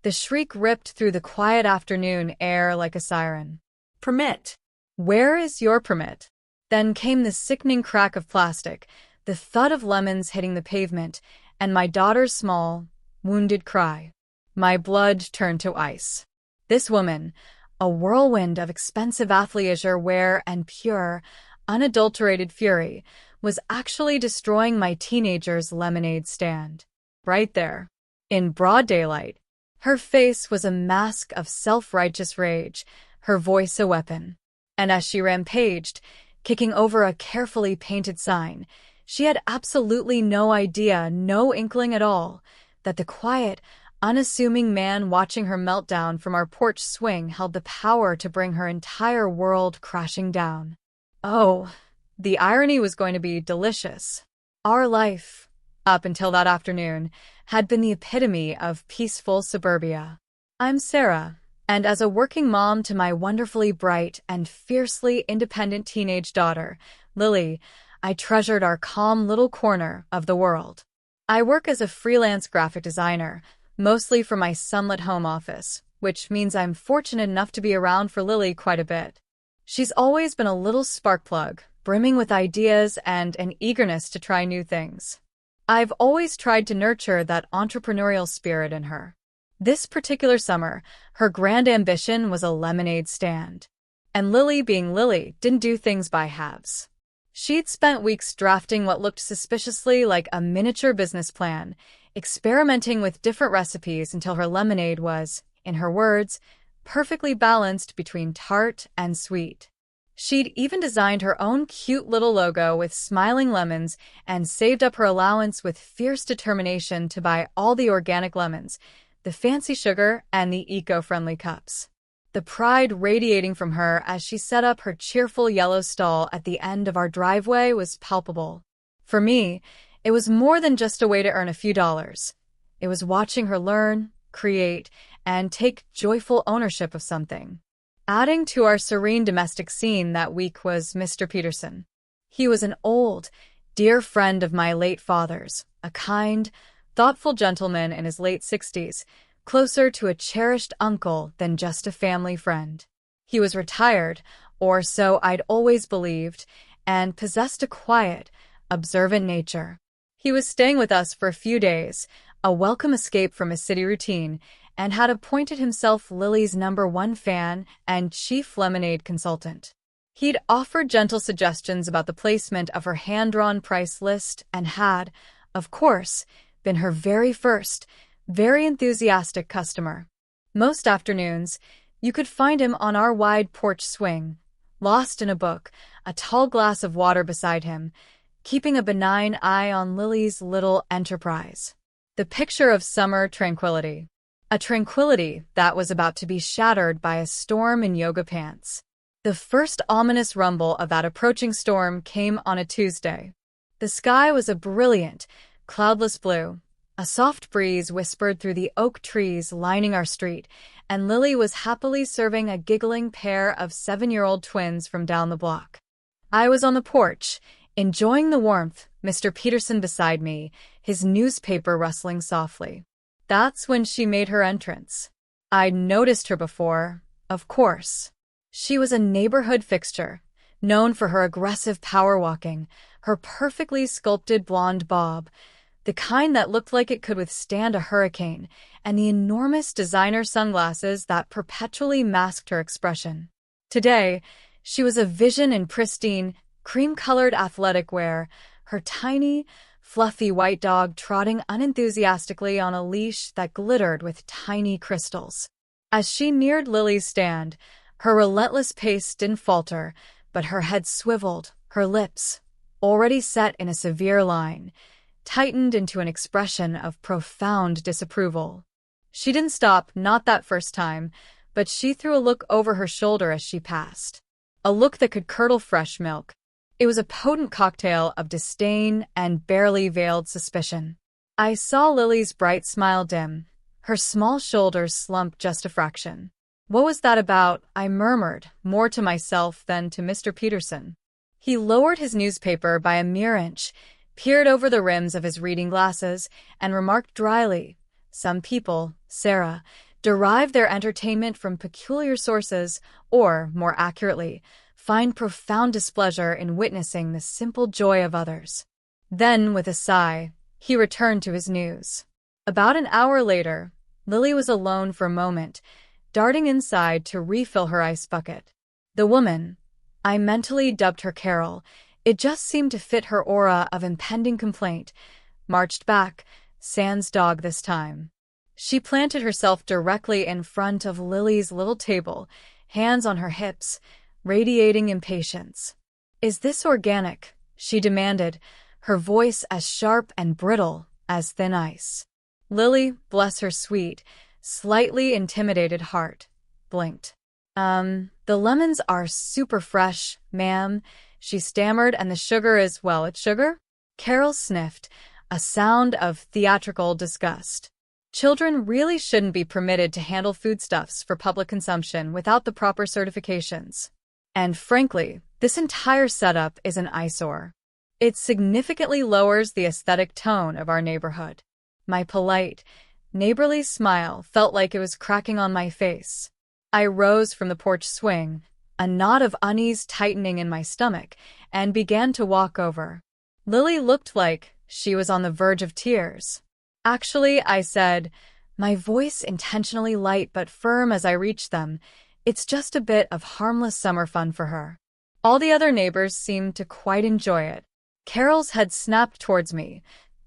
The shriek ripped through the quiet afternoon air like a siren. "Permit! Where is your permit?" Then came the sickening crack of plastic, the thud of lemons hitting the pavement, and my daughter's small, wounded cry. My blood turned to ice. This woman, a whirlwind of expensive athleisure wear and pure, unadulterated fury, was actually destroying my teenager's lemonade stand. Right there, in broad daylight. Her face was a mask of self-righteous rage, her voice a weapon. And as she rampaged, kicking over a carefully painted sign, she had absolutely no idea, no inkling at all, that the quiet, unassuming man watching her meltdown from our porch swing held the power to bring her entire world crashing down. Oh, the irony was going to be delicious. Our life, up until that afternoon, had been the epitome of peaceful suburbia. I'm Sarah, and as a working mom to my wonderfully bright and fiercely independent teenage daughter, Lily, I treasured our calm little corner of the world. I work as a freelance graphic designer, mostly for my sunlit home office, which means I'm fortunate enough to be around for Lily quite a bit. She's always been a little spark plug, brimming with ideas and an eagerness to try new things. I've always tried to nurture that entrepreneurial spirit in her. This particular summer, her grand ambition was a lemonade stand. And Lily, being Lily, didn't do things by halves. She'd spent weeks drafting what looked suspiciously like a miniature business plan, experimenting with different recipes until her lemonade was, in her words, perfectly balanced between tart and sweet. She'd even designed her own cute little logo with smiling lemons and saved up her allowance with fierce determination to buy all the organic lemons, the fancy sugar, and the eco-friendly cups. The pride radiating from her as she set up her cheerful yellow stall at the end of our driveway was palpable. For me, it was more than just a way to earn a few dollars. It was watching her learn, create, and take joyful ownership of something. Adding to our serene domestic scene that week was Mr. Peterson. He was an old, dear friend of my late father's, a kind, thoughtful gentleman in his late 60s, closer to a cherished uncle than just a family friend. He was retired, or so I'd always believed, and possessed a quiet, observant nature. He was staying with us for a few days, a welcome escape from his city routine, and had appointed himself Lily's #1 fan and chief lemonade consultant. He'd offered gentle suggestions about the placement of her hand-drawn price list and had, of course, been her very first, very enthusiastic customer. Most afternoons, you could find him on our wide porch swing, lost in a book, a tall glass of water beside him, keeping a benign eye on Lily's little enterprise. The picture of summer tranquility. A tranquility that was about to be shattered by a storm in yoga pants. The first ominous rumble of that approaching storm came on a Tuesday. The sky was a brilliant, cloudless blue. A soft breeze whispered through the oak trees lining our street, and Lily was happily serving a giggling pair of 7-year-old twins from down the block. I was on the porch, enjoying the warmth, Mr. Peterson beside me, his newspaper rustling softly. That's when she made her entrance. I'd noticed her before, of course. She was a neighborhood fixture, known for her aggressive power walking, her perfectly sculpted blonde bob, the kind that looked like it could withstand a hurricane, and the enormous designer sunglasses that perpetually masked her expression. Today, she was a vision in pristine, cream-colored athletic wear, her tiny, fluffy white dog trotting unenthusiastically on a leash that glittered with tiny crystals. As she neared Lily's stand, her relentless pace didn't falter, but her head swiveled, her lips, already set in a severe line, tightened into an expression of profound disapproval. She didn't stop, not that first time, but she threw a look over her shoulder as she passed. A look that could curdle fresh milk. It was a potent cocktail of disdain and barely veiled suspicion. I saw Lily's bright smile dim, her small shoulders slump just a fraction. What was that about? I murmured, more to myself than to Mr. Peterson. He lowered his newspaper by a mere inch, peered over the rims of his reading glasses, and remarked dryly, "Some people, Sarah, derive their entertainment from peculiar sources, or, more accurately, find profound displeasure in witnessing the simple joy of others. Then, with a sigh, he returned to his news. About an hour later, Lily was alone for a moment, darting inside to refill her ice bucket. The woman, I mentally dubbed her Carol, it just seemed to fit her aura of impending complaint, marched back, sans dog this time. She planted herself directly in front of Lily's little table, hands on her hips, radiating impatience. "Is this organic?" she demanded, her voice as sharp and brittle as thin ice. Lily, bless her sweet, slightly intimidated heart, blinked. The lemons are super fresh, ma'am," she stammered, "and the sugar is, well, it's sugar?" Carol sniffed, a sound of theatrical disgust. Children really shouldn't be permitted to handle foodstuffs for public consumption without the proper certifications. And frankly, this entire setup is an eyesore. It significantly lowers the aesthetic tone of our neighborhood. My polite, neighborly smile felt like it was cracking on my face. I rose from the porch swing, a knot of unease tightening in my stomach, and began to walk over. Lily looked like she was on the verge of tears. "Actually," I said, my voice intentionally light but firm as I reached them, "it's just a bit of harmless summer fun for her." All the other neighbors seemed to quite enjoy it. Carol's head snapped towards me,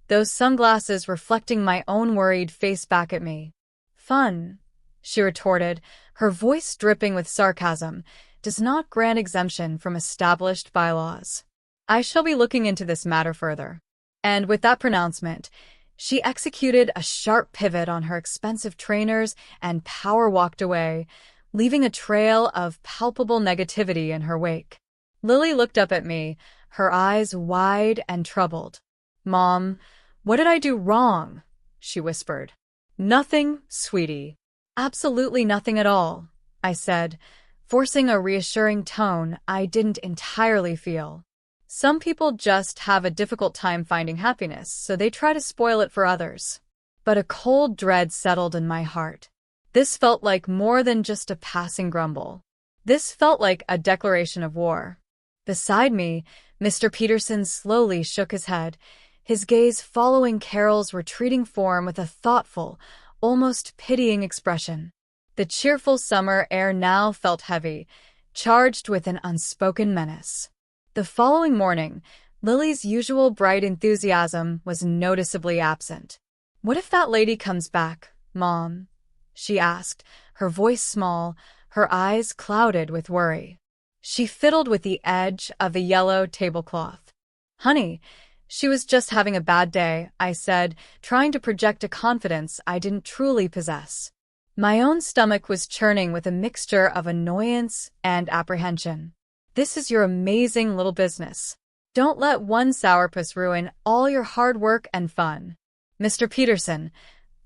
those sunglasses reflecting my own worried face back at me. "Fun," she retorted, her voice dripping with sarcasm, "does not grant exemption from established bylaws. I shall be looking into this matter further." And with that pronouncement, she executed a sharp pivot on her expensive trainers and power walked away, leaving a trail of palpable negativity in her wake. Lily looked up at me, her eyes wide and troubled. "Mom, what did I do wrong?" she whispered. "Nothing, sweetie. Absolutely nothing at all," I said, forcing a reassuring tone I didn't entirely feel. "Some people just have a difficult time finding happiness, so they try to spoil it for others." But a cold dread settled in my heart. This felt like more than just a passing grumble. This felt like a declaration of war. Beside me, Mr. Peterson slowly shook his head, his gaze following Carol's retreating form with a thoughtful, almost pitying expression. The cheerful summer air now felt heavy, charged with an unspoken menace. The following morning, Lily's usual bright enthusiasm was noticeably absent. "What if that lady comes back, Mom?" she asked, her voice small, her eyes clouded with worry. She fiddled with the edge of the yellow tablecloth. "Honey, she was just having a bad day," I said, trying to project a confidence I didn't truly possess. My own stomach was churning with a mixture of annoyance and apprehension. "This is your amazing little business. Don't let one sourpuss ruin all your hard work and fun." Mr. Peterson,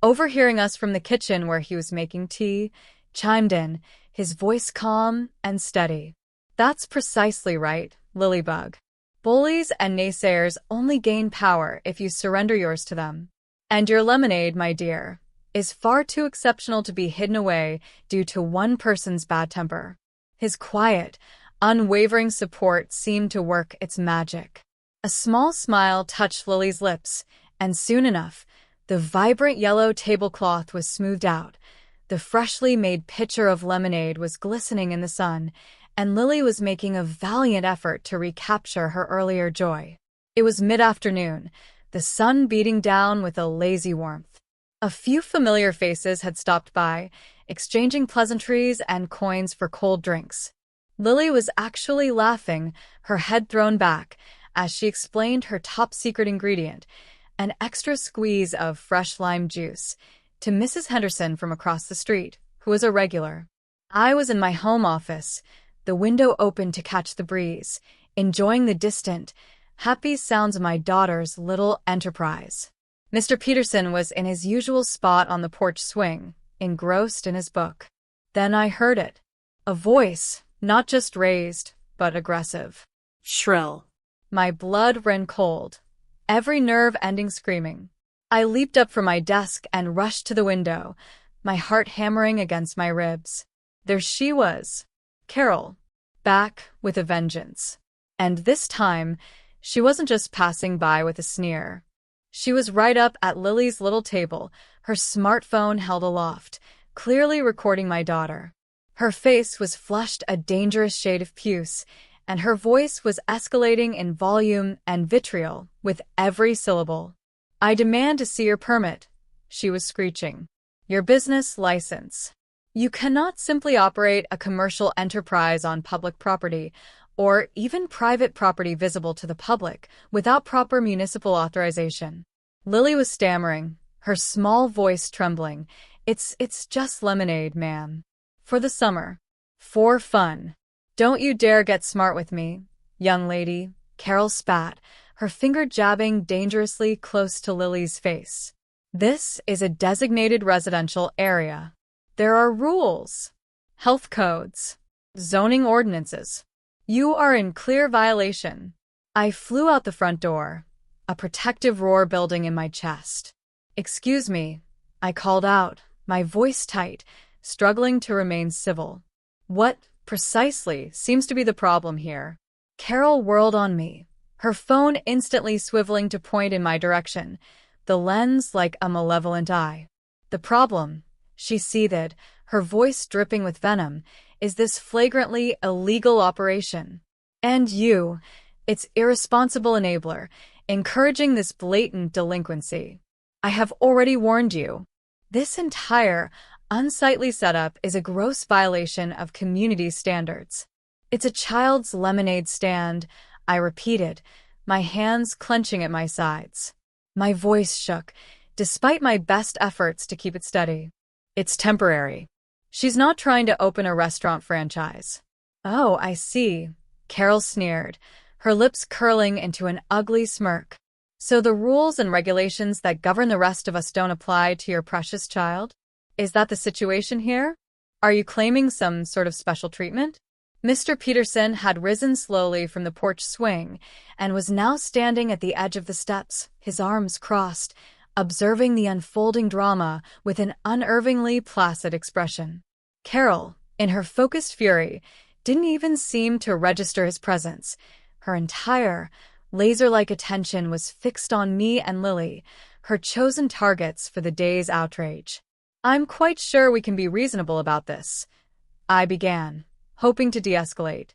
overhearing us from the kitchen where he was making tea, chimed in, his voice calm and steady. "That's precisely right, Lilybug. Bullies and naysayers only gain power if you surrender yours to them. And your lemonade, my dear, is far too exceptional to be hidden away due to one person's bad temper." His quiet, unwavering support seemed to work its magic. A small smile touched Lily's lips, and soon enough, the vibrant yellow tablecloth was smoothed out. The freshly made pitcher of lemonade was glistening in the sun, and Lily was making a valiant effort to recapture her earlier joy. It was mid-afternoon, the sun beating down with a lazy warmth. A few familiar faces had stopped by, exchanging pleasantries and coins for cold drinks. Lily was actually laughing, her head thrown back, as she explained her top-secret ingredient, an extra squeeze of fresh lime juice, to Mrs. Henderson from across the street, who was a regular. I was in my home office, the window open to catch the breeze, enjoying the distant, happy sounds of my daughter's little enterprise. Mr. Peterson was in his usual spot on the porch swing, engrossed in his book. Then I heard it. A voice, not just raised, but aggressive. Shrill. My blood ran cold, every nerve ending screaming. I leaped up from my desk and rushed to the window, my heart hammering against my ribs. There she was, Carol, back with a vengeance. And this time, she wasn't just passing by with a sneer. She was right up at Lily's little table, her smartphone held aloft, clearly recording my daughter. Her face was flushed a dangerous shade of puce, and her voice was escalating in volume and vitriol with every syllable. "I demand to see your permit," she was screeching. "Your business license. You cannot simply operate a commercial enterprise on public property, or even private property visible to the public, without proper municipal authorization." Lily was stammering, her small voice trembling. It's just lemonade, ma'am. For the summer. For fun. Don't you dare get smart with me, young lady," Carol spat, her finger jabbing dangerously close to Lily's face. "This is a designated residential area. There are rules, health codes, zoning ordinances. You are in clear violation." I flew out the front door, a protective roar building in my chest. "Excuse me," I called out, my voice tight, struggling to remain civil. "What, precisely, seems to be the problem here?" Carol whirled on me, her phone instantly swiveling to point in my direction, the lens like a malevolent eye. "The problem," she seethed, her voice dripping with venom, "is this flagrantly illegal operation. And you, its irresponsible enabler, encouraging this blatant delinquency. I have already warned you. This entire, unsightly setup is a gross violation of community standards. It's a child's lemonade stand," I repeated, my hands clenching at my sides. My voice shook, despite my best efforts to keep it steady. "It's temporary. She's not trying to open a restaurant franchise." "Oh, I see," Carol sneered, her lips curling into an ugly smirk. "So the rules and regulations that govern the rest of us don't apply to your precious child? Is that the situation here? Are you claiming some sort of special treatment?" Mr. Peterson had risen slowly from the porch swing and was now standing at the edge of the steps, his arms crossed, observing the unfolding drama with an unnervingly placid expression. Carol, in her focused fury, didn't even seem to register his presence. Her entire, laser-like attention was fixed on me and Lily, her chosen targets for the day's outrage. "I'm quite sure we can be reasonable about this," I began, hoping to de-escalate.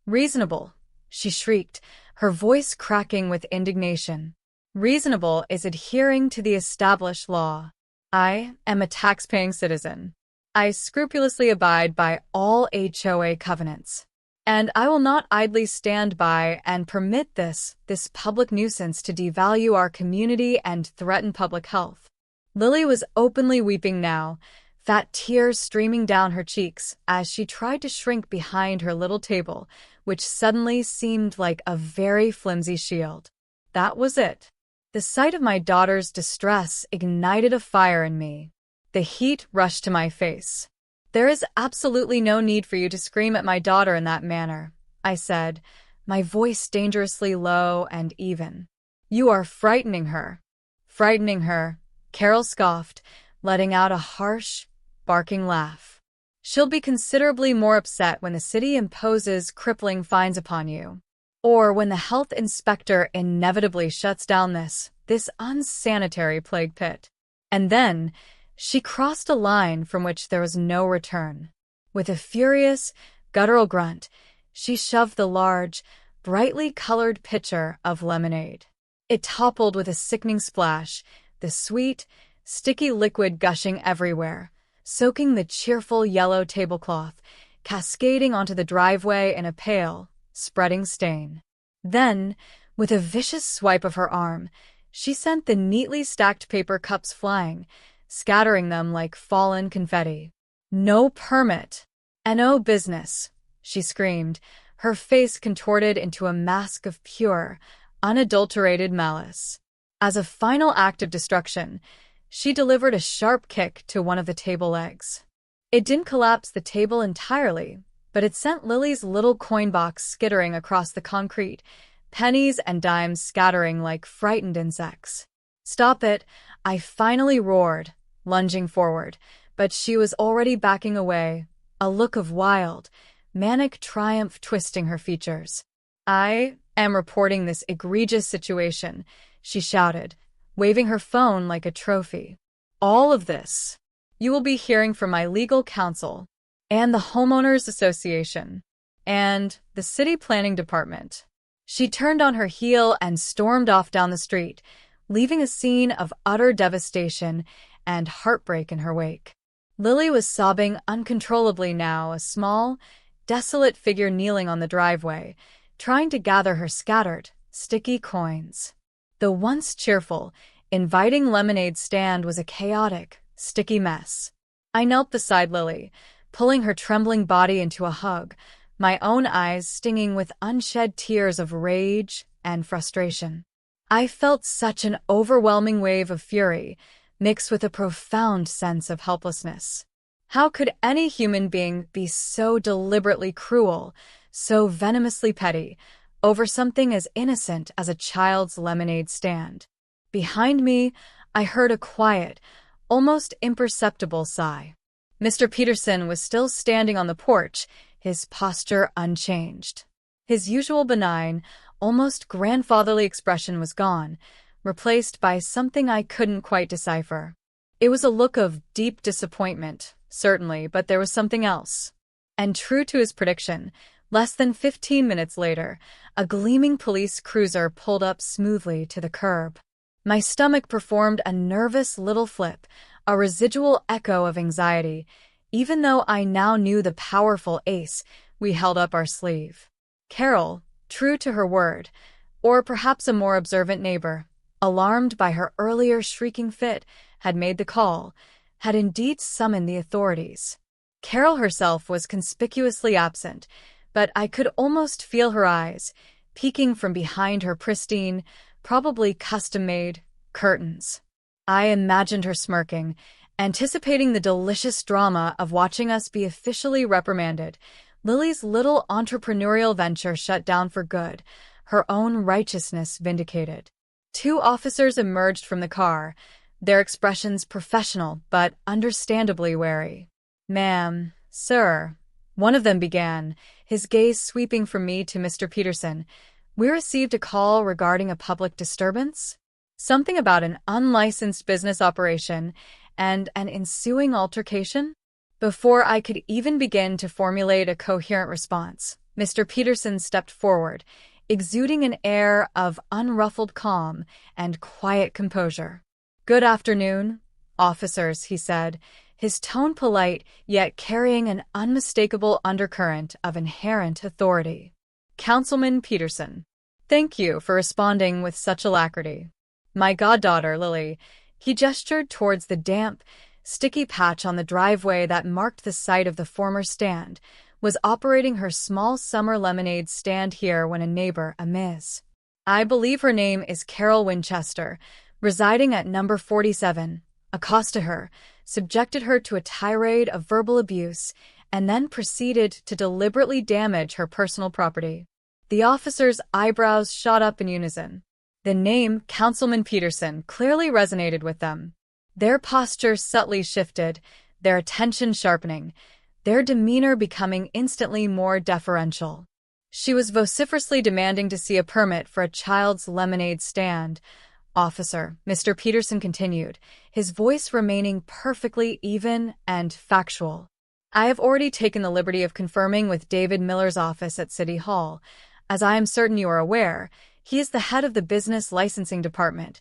"Reasonable," she shrieked, her voice cracking with indignation. "Reasonable is adhering to the established law. I am a tax-paying citizen. I scrupulously abide by all HOA covenants. And I will not idly stand by and permit this public nuisance to devalue our community and threaten public health." Lily was openly weeping now, fat tears streaming down her cheeks as she tried to shrink behind her little table, which suddenly seemed like a very flimsy shield. That was it. The sight of my daughter's distress ignited a fire in me. The heat rushed to my face. "There is absolutely no need for you to scream at my daughter in that manner," I said, my voice dangerously low and even. "You are frightening her." "Frightening her," Carol scoffed, letting out a harsh, barking laugh. "She'll be considerably more upset when the city imposes crippling fines upon you. Or when the health inspector inevitably shuts down this unsanitary plague pit." And then, she crossed a line from which there was no return. With a furious, guttural grunt, she shoved the large, brightly colored pitcher of lemonade. It toppled with a sickening splash, the sweet, sticky liquid gushing everywhere, soaking the cheerful yellow tablecloth, cascading onto the driveway in a pale, spreading stain. Then, with a vicious swipe of her arm, she sent the neatly stacked paper cups flying, scattering them like fallen confetti. "No permit! No business!" she screamed, her face contorted into a mask of pure, unadulterated malice. As a final act of destruction, she delivered a sharp kick to one of the table legs. It didn't collapse the table entirely, but it sent Lily's little coin box skittering across the concrete, pennies and dimes scattering like frightened insects. "Stop it," I finally roared, lunging forward, but she was already backing away, a look of wild, manic triumph twisting her features. "I am reporting this egregious situation," she shouted, waving her phone like a trophy. "All of this you will be hearing from my legal counsel, and the Homeowners Association, and the City Planning Department." She turned on her heel and stormed off down the street, leaving a scene of utter devastation and heartbreak in her wake. Lily was sobbing uncontrollably now, a small, desolate figure kneeling on the driveway, trying to gather her scattered, sticky coins. The once cheerful, inviting lemonade stand was a chaotic, sticky mess. I knelt beside Lily, pulling her trembling body into a hug, my own eyes stinging with unshed tears of rage and frustration. I felt such an overwhelming wave of fury, mixed with a profound sense of helplessness. How could any human being be so deliberately cruel, so venomously petty, over something as innocent as a child's lemonade stand? Behind me, I heard a quiet, almost imperceptible sigh. Mr. Peterson was still standing on the porch, his posture unchanged. His usual benign, almost grandfatherly expression was gone, replaced by something I couldn't quite decipher. It was a look of deep disappointment, certainly, but there was something else. And true to his prediction, less than 15 minutes later, a gleaming police cruiser pulled up smoothly to the curb. My stomach performed a nervous little flip, a residual echo of anxiety, even though I now knew the powerful ace we held up our sleeve. Carol, true to her word, or perhaps a more observant neighbor, alarmed by her earlier shrieking fit, had made the call, had indeed summoned the authorities. Carol herself was conspicuously absent, but I could almost feel her eyes, peeking from behind her pristine, probably custom-made, curtains. I imagined her smirking, anticipating the delicious drama of watching us be officially reprimanded, Lily's little entrepreneurial venture shut down for good, her own righteousness vindicated. Two officers emerged from the car, their expressions professional but understandably wary. "Ma'am, sir," one of them began, his gaze sweeping from me to Mr. Peterson, "we received a call regarding a public disturbance? Something about an unlicensed business operation and an ensuing altercation?" Before I could even begin to formulate a coherent response, Mr. Peterson stepped forward, exuding an air of unruffled calm and quiet composure. "Good afternoon, officers," he said, his tone polite yet carrying an unmistakable undercurrent of inherent authority. "Councilman Peterson, thank you for responding with such alacrity. My goddaughter, Lily," he gestured towards the damp, sticky patch on the driveway that marked the site of the former stand, was operating her small summer lemonade stand here when a neighbor, a Ms. I believe her name is Carol Winchester, residing at number 47, accosted her, subjected her to a tirade of verbal abuse, and then proceeded to deliberately damage her personal property. The officer's eyebrows shot up in unison. The name Councilman Peterson clearly resonated with them. Their posture subtly shifted, their attention sharpening, their demeanor becoming instantly more deferential. She was vociferously demanding to see a permit for a child's lemonade stand. "Officer," Mr. Peterson continued, his voice remaining perfectly even and factual, "I have already taken the liberty of confirming with David Miller's office at City Hall. As I am certain you are aware, he is the head of the business licensing department,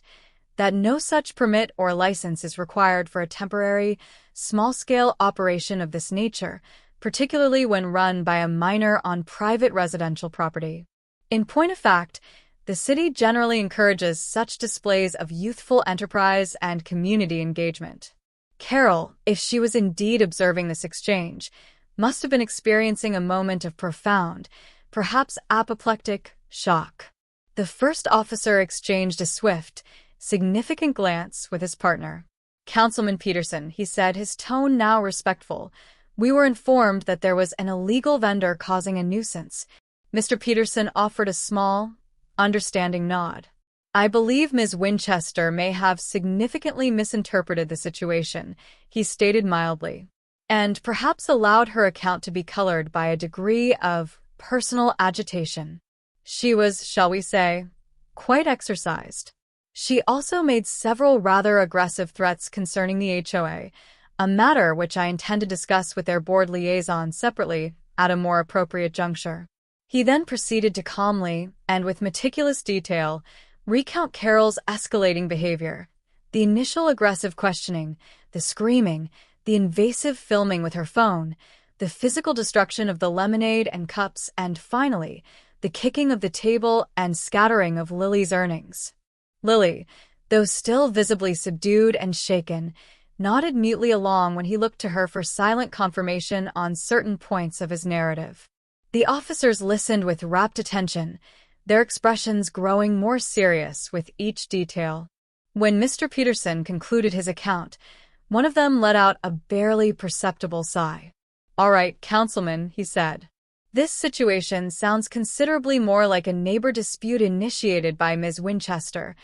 that no such permit or license is required for a temporary, small-scale operation of this nature, particularly when run by a minor on private residential property. In point of fact, the city generally encourages such displays of youthful enterprise and community engagement." Carol, if she was indeed observing this exchange, must have been experiencing a moment of profound, perhaps apoplectic, shock. The first officer exchanged a swift, significant glance with his partner. "Councilman Peterson," he said, his tone now respectful, "we were informed that there was an illegal vendor causing a nuisance." Mr. Peterson offered a small, understanding nod. I believe Ms. Winchester may have significantly misinterpreted the situation, he stated mildly, and perhaps allowed her account to be colored by a degree of personal agitation. She was, shall we say, quite exercised. She also made several rather aggressive threats concerning the HOA, a matter which I intend to discuss with their board liaison separately at a more appropriate juncture. He then proceeded to calmly, and with meticulous detail, recount Carol's escalating behavior, the initial aggressive questioning, the screaming, the invasive filming with her phone, the physical destruction of the lemonade and cups, and finally, the kicking of the table and scattering of Lily's earnings. Lily, though still visibly subdued and shaken, nodded mutely along when he looked to her for silent confirmation on certain points of his narrative. The officers listened with rapt attention, their expressions growing more serious with each detail. When Mr. Peterson concluded his account, one of them let out a barely perceptible sigh. "All right, Councilman," he said. "This situation sounds considerably more like a neighbor dispute initiated by Ms. Winchester,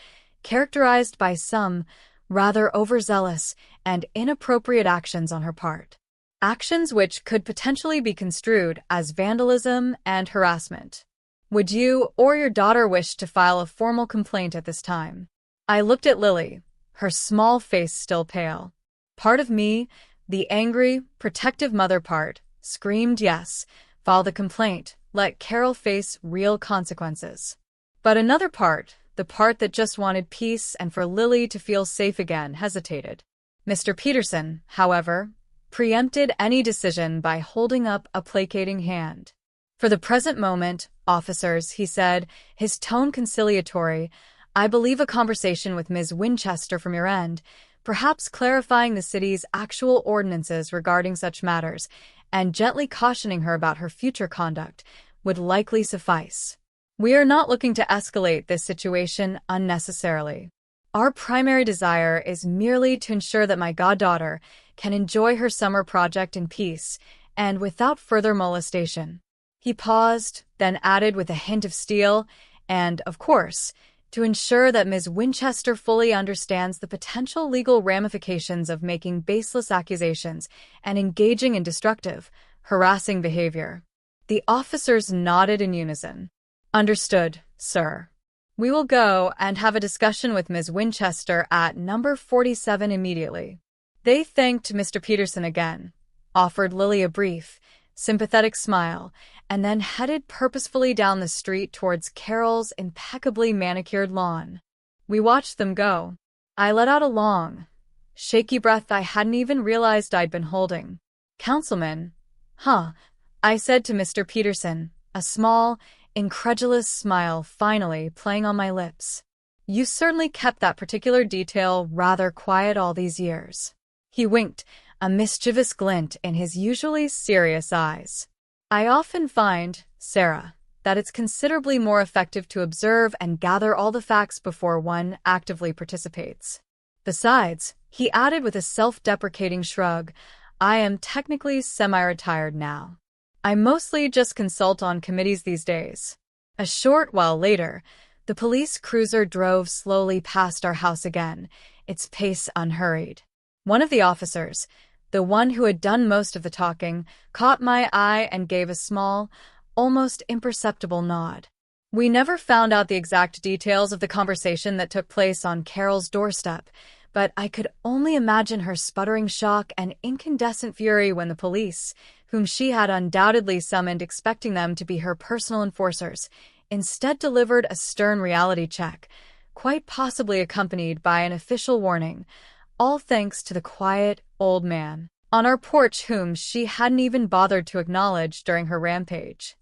characterized by some rather overzealous and inappropriate actions on her part. Actions which could potentially be construed as vandalism and harassment. Would you or your daughter wish to file a formal complaint at this time?" I looked at Lily, her small face still pale. Part of me, the angry, protective mother part, screamed yes, file the complaint, let Carol face real consequences. But another part, the part that just wanted peace and for Lily to feel safe again, hesitated. Mr. Peterson, however, preempted any decision by holding up a placating hand. "For the present moment, officers," he said, his tone conciliatory, "I believe a conversation with Ms. Winchester from your end, perhaps clarifying the city's actual ordinances regarding such matters, and gently cautioning her about her future conduct, would likely suffice. We are not looking to escalate this situation unnecessarily. Our primary desire is merely to ensure that my goddaughter can enjoy her summer project in peace and without further molestation." He paused, then added with a hint of steel, "and, of course, to ensure that Ms. Winchester fully understands the potential legal ramifications of making baseless accusations and engaging in destructive, harassing behavior." The officers nodded in unison. "Understood, sir. We will go and have a discussion with Ms. Winchester at number 47 immediately." They thanked Mr. Peterson again, offered Lily a brief, sympathetic smile, and then headed purposefully down the street towards Carol's impeccably manicured lawn. We watched them go. I let out a long, shaky breath I hadn't even realized I'd been holding. "Councilman?" "Huh," I said to Mr. Peterson, a small, incredulous smile finally playing on my lips. "You certainly kept that particular detail rather quiet all these years." He winked, a mischievous glint in his usually serious eyes. "I often find, Sarah, that it's considerably more effective to observe and gather all the facts before one actively participates. Besides," he added with a self-deprecating shrug, "I am technically semi-retired now. I mostly just consult on committees these days." A short while later, the police cruiser drove slowly past our house again, its pace unhurried. One of the officers, the one who had done most of the talking, caught my eye and gave a small, almost imperceptible nod. We never found out the exact details of the conversation that took place on Carol's doorstep, but I could only imagine her sputtering shock and incandescent fury when the police, whom she had undoubtedly summoned expecting them to be her personal enforcers, instead delivered a stern reality check, quite possibly accompanied by an official warning, all thanks to the quiet, old man on our porch whom she hadn't even bothered to acknowledge during her rampage.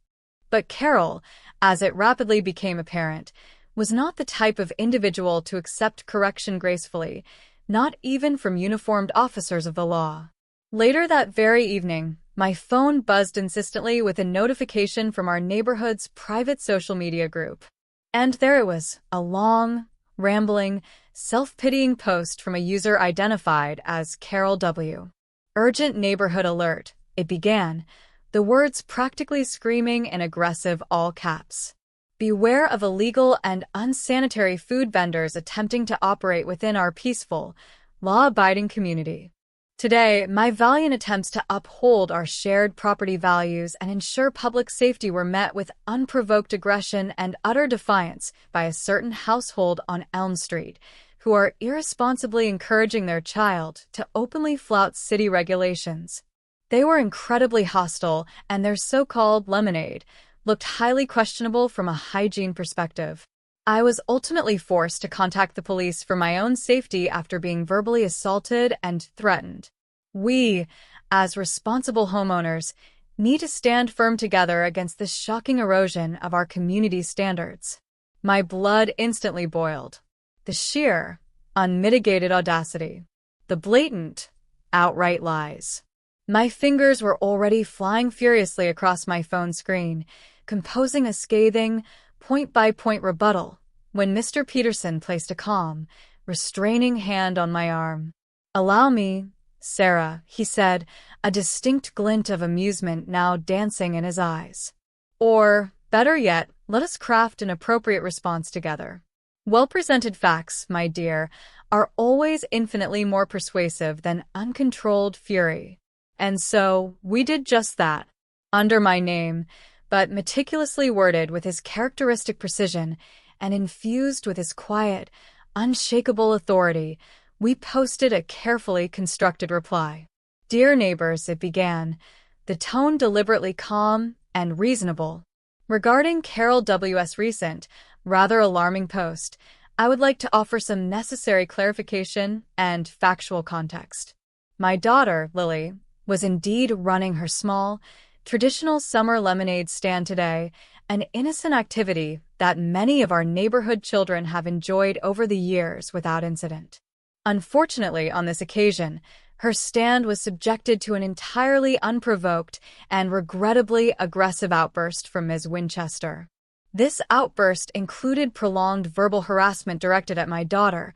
But Carol, as it rapidly became apparent, was not the type of individual to accept correction gracefully, not even from uniformed officers of the law. Later that very evening, my phone buzzed insistently with a notification from our neighborhood's private social media group. And there it was, a long, rambling, self-pitying post from a user identified as Carol W. "Urgent neighborhood alert," it began, the words practically screaming in aggressive all caps. Beware of illegal and unsanitary food vendors attempting to operate within our peaceful, law-abiding community. Today, my valiant attempts to uphold our shared property values and ensure public safety were met with unprovoked aggression and utter defiance by a certain household on Elm Street, who are irresponsibly encouraging their child to openly flout city regulations. They were incredibly hostile, and their so-called lemonade looked highly questionable from a hygiene perspective. I was ultimately forced to contact the police for my own safety after being verbally assaulted and threatened. We, as responsible homeowners, need to stand firm together against this shocking erosion of our community standards. My blood instantly boiled. The sheer, unmitigated audacity. The blatant, outright lies. My fingers were already flying furiously across my phone screen, composing a scathing, point-by-point rebuttal, when Mr. Peterson placed a calm, restraining hand on my arm. "Allow me, Sarah," he said, a distinct glint of amusement now dancing in his eyes. "Or, better yet, let us craft an appropriate response together. Well-presented facts, my dear, are always infinitely more persuasive than uncontrolled fury." And so, we did just that. Under my name, but meticulously worded with his characteristic precision and infused with his quiet, unshakable authority, we posted a carefully constructed reply. "Dear neighbors," it began, the tone deliberately calm and reasonable. "Regarding Carol W.'s recent, rather alarming post, I would like to offer some necessary clarification and factual context. My daughter, Lily, was indeed running her small, traditional summer lemonade stand today, an innocent activity that many of our neighborhood children have enjoyed over the years without incident. Unfortunately, on this occasion, her stand was subjected to an entirely unprovoked and regrettably aggressive outburst from Ms. Winchester. This outburst included prolonged verbal harassment directed at my daughter,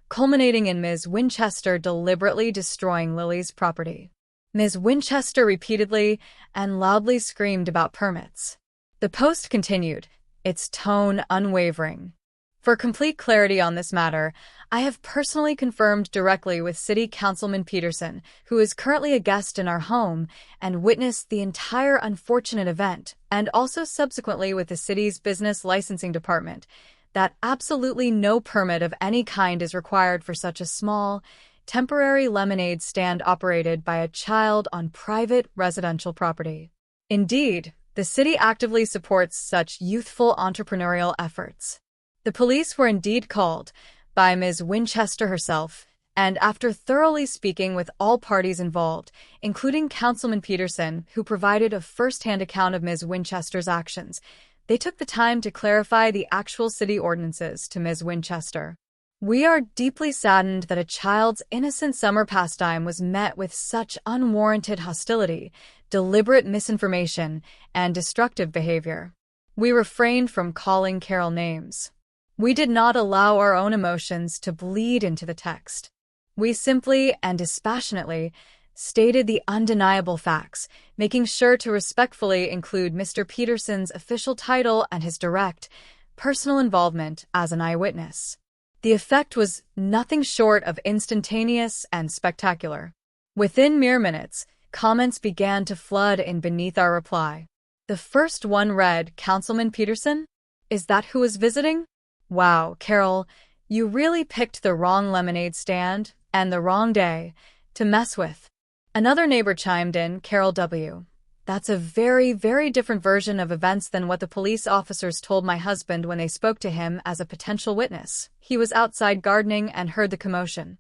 culminating in Ms. Winchester deliberately destroying Lily's property. Ms. Winchester repeatedly and loudly screamed about permits." The post continued, its tone unwavering. "For complete clarity on this matter, I have personally confirmed directly with City Councilman Peterson, who is currently a guest in our home and witnessed the entire unfortunate event, and also subsequently with the city's business licensing department, that absolutely no permit of any kind is required for such a small, temporary lemonade stand operated by a child on private residential property. Indeed, the city actively supports such youthful entrepreneurial efforts." The police were indeed called by Ms. Winchester herself, and after thoroughly speaking with all parties involved, including Councilman Peterson, who provided a first-hand account of Ms. Winchester's actions, they took the time to clarify the actual city ordinances to Ms. Winchester. "We are deeply saddened that a child's innocent summer pastime was met with such unwarranted hostility, deliberate misinformation, and destructive behavior. We refrained from calling Carol names. We did not allow our own emotions to bleed into the text. We simply and dispassionately stated the undeniable facts, making sure to respectfully include Mr. Peterson's official title and his direct, personal involvement as an eyewitness. The effect was nothing short of instantaneous and spectacular. Within mere minutes, comments began to flood in beneath our reply. The first one read, "Councilman Peterson? Is that who is visiting? Wow, Carol, you really picked the wrong lemonade stand and the wrong day to mess with." Another neighbor chimed in, "Carol W. That's a very, very different version of events than what the police officers told my husband when they spoke to him as a potential witness. He was outside gardening and heard the commotion."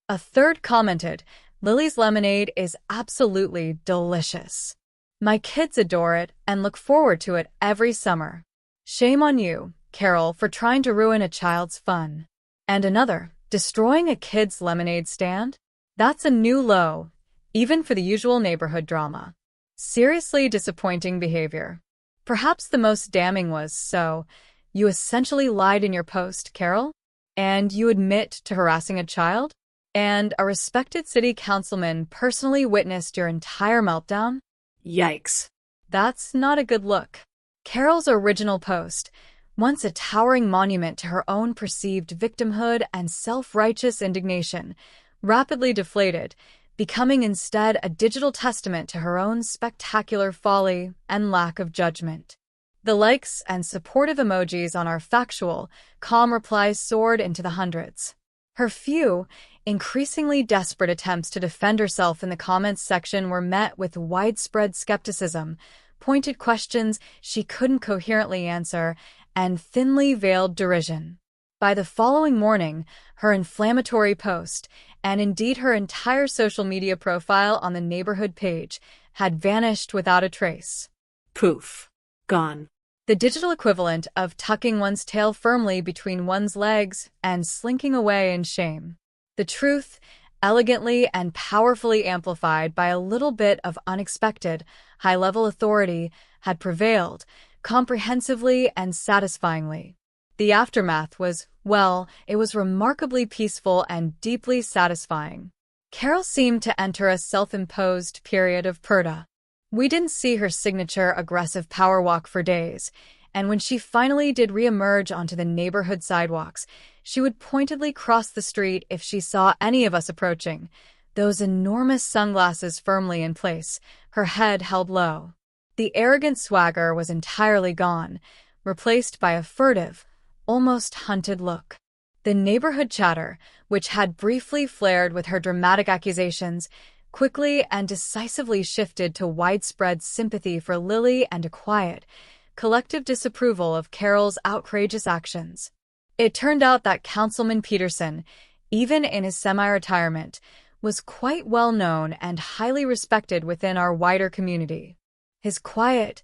A third commented, "Lily's lemonade is absolutely delicious. My kids adore it and look forward to it every summer. Shame on you, Carol, for trying to ruin a child's fun." And another, "Destroying a kid's lemonade stand? That's a new low, even for the usual neighborhood drama. Seriously disappointing behavior." Perhaps the most damning was, "So, you essentially lied in your post, Carol? And you admit to harassing a child? And a respected city councilman personally witnessed your entire meltdown? Yikes. That's not a good look." Carol's original post, once a towering monument to her own perceived victimhood and self-righteous indignation, rapidly deflated, becoming instead a digital testament to her own spectacular folly and lack of judgment. The likes and supportive emojis on our factual, calm replies soared into the hundreds. Her few, increasingly desperate attempts to defend herself in the comments section were met with widespread skepticism, pointed questions she couldn't coherently answer, and thinly veiled derision. By the following morning, her inflammatory post, and indeed her entire social media profile on the neighborhood page, had vanished without a trace. Poof. Gone. The digital equivalent of tucking one's tail firmly between one's legs and slinking away in shame. The truth, elegantly and powerfully amplified by a little bit of unexpected, high-level authority, had prevailed, comprehensively and satisfyingly. The aftermath was, well, it was remarkably peaceful and deeply satisfying. Carol seemed to enter a self-imposed period of purdah. We didn't see her signature aggressive power walk for days, and when she finally did reemerge onto the neighborhood sidewalks, she would pointedly cross the street if she saw any of us approaching, those enormous sunglasses firmly in place, her head held low. The arrogant swagger was entirely gone, replaced by a furtive, almost hunted look. The neighborhood chatter, which had briefly flared with her dramatic accusations, quickly and decisively shifted to widespread sympathy for Lily and a quiet, collective disapproval of Carol's outrageous actions. It turned out that Councilman Peterson, even in his semi-retirement, was quite well known and highly respected within our wider community. His quiet,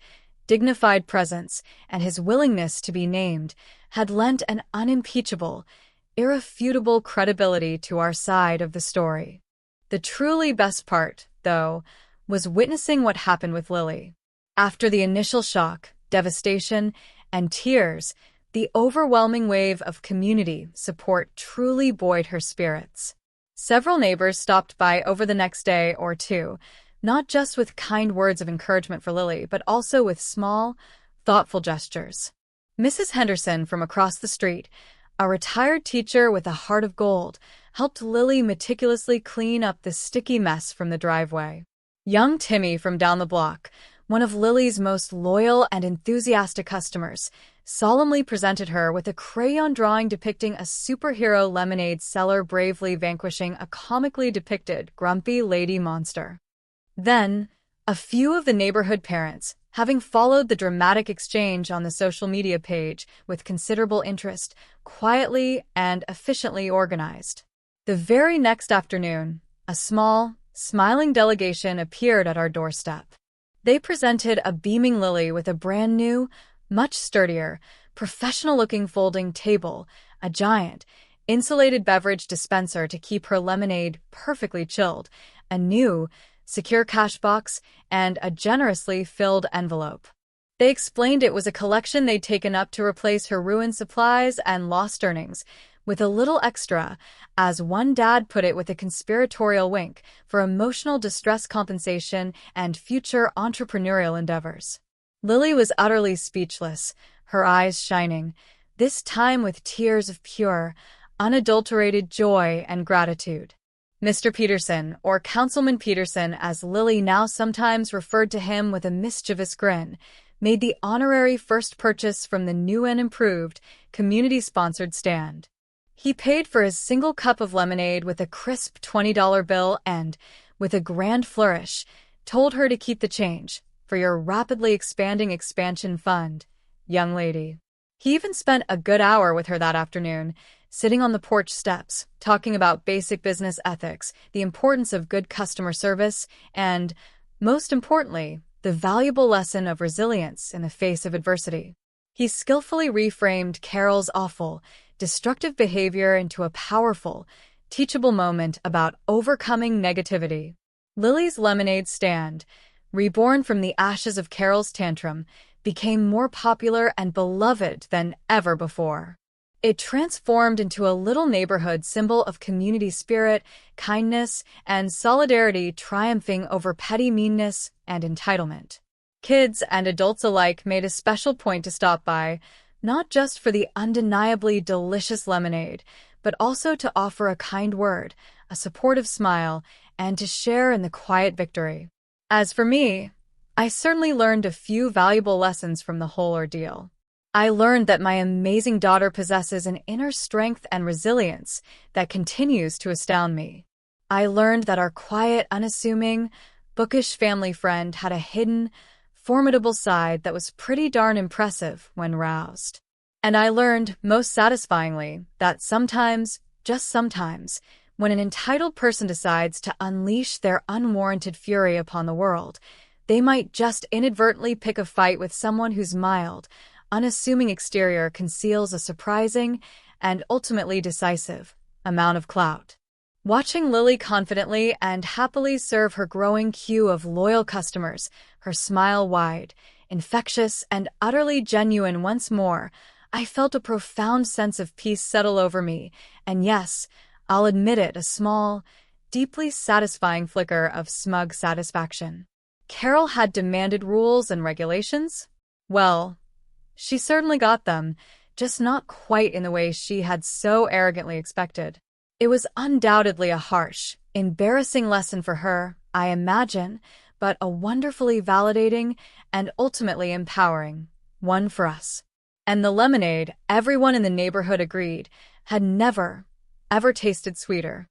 dignified presence and his willingness to be named had lent an unimpeachable, irrefutable credibility to our side of the story. The truly best part, though, was witnessing what happened with Lily. After the initial shock, devastation, and tears, the overwhelming wave of community support truly buoyed her spirits. Several neighbors stopped by over the next day or two, not just with kind words of encouragement for Lily, but also with small, thoughtful gestures. Mrs. Henderson from across the street, a retired teacher with a heart of gold, helped Lily meticulously clean up the sticky mess from the driveway. Young Timmy from down the block, one of Lily's most loyal and enthusiastic customers, solemnly presented her with a crayon drawing depicting a superhero lemonade seller bravely vanquishing a comically depicted grumpy lady monster. Then, a few of the neighborhood parents, having followed the dramatic exchange on the social media page with considerable interest, quietly and efficiently organized. The very next afternoon, a small, smiling delegation appeared at our doorstep. They presented a beaming Lily with a brand new, much sturdier, professional-looking folding table, a giant, insulated beverage dispenser to keep her lemonade perfectly chilled, a new, secure cash box, and a generously filled envelope. They explained it was a collection they'd taken up to replace her ruined supplies and lost earnings, with a little extra, as one dad put it with a conspiratorial wink, for emotional distress compensation and future entrepreneurial endeavors. Lily was utterly speechless, her eyes shining, this time with tears of pure, unadulterated joy and gratitude. Mr. Peterson, or Councilman Peterson as Lily now sometimes referred to him with a mischievous grin, made the honorary first purchase from the new and improved, community-sponsored stand. He paid for his single cup of lemonade with a crisp $20 bill and, with a grand flourish, told her to keep the change for your rapidly expanding expansion fund, young lady. He even spent a good hour with her that afternoon, sitting on the porch steps, talking about basic business ethics, the importance of good customer service, and, most importantly, the valuable lesson of resilience in the face of adversity. He skillfully reframed Carol's awful, destructive behavior into a powerful, teachable moment about overcoming negativity. Lily's lemonade stand, reborn from the ashes of Carol's tantrum, became more popular and beloved than ever before. It transformed into a little neighborhood symbol of community spirit, kindness, and solidarity triumphing over petty meanness and entitlement. Kids and adults alike made a special point to stop by, not just for the undeniably delicious lemonade, but also to offer a kind word, a supportive smile, and to share in the quiet victory. As for me, I certainly learned a few valuable lessons from the whole ordeal. I learned that my amazing daughter possesses an inner strength and resilience that continues to astound me. I learned that our quiet, unassuming, bookish family friend had a hidden, formidable side that was pretty darn impressive when roused. And I learned, most satisfyingly, that sometimes, just sometimes, when an entitled person decides to unleash their unwarranted fury upon the world, they might just inadvertently pick a fight with someone whose mild, unassuming exterior conceals a surprising and ultimately decisive amount of clout. Watching Lily confidently and happily serve her growing queue of loyal customers, her smile wide, infectious, and utterly genuine once more, I felt a profound sense of peace settle over me, and yes, I'll admit it, a small, deeply satisfying flicker of smug satisfaction. Carol had demanded rules and regulations? Well, she certainly got them, just not quite in the way she had so arrogantly expected. It was undoubtedly a harsh, embarrassing lesson for her, I imagine, but a wonderfully validating and ultimately empowering one for us. And the lemonade, everyone in the neighborhood agreed, had never, ever tasted sweeter.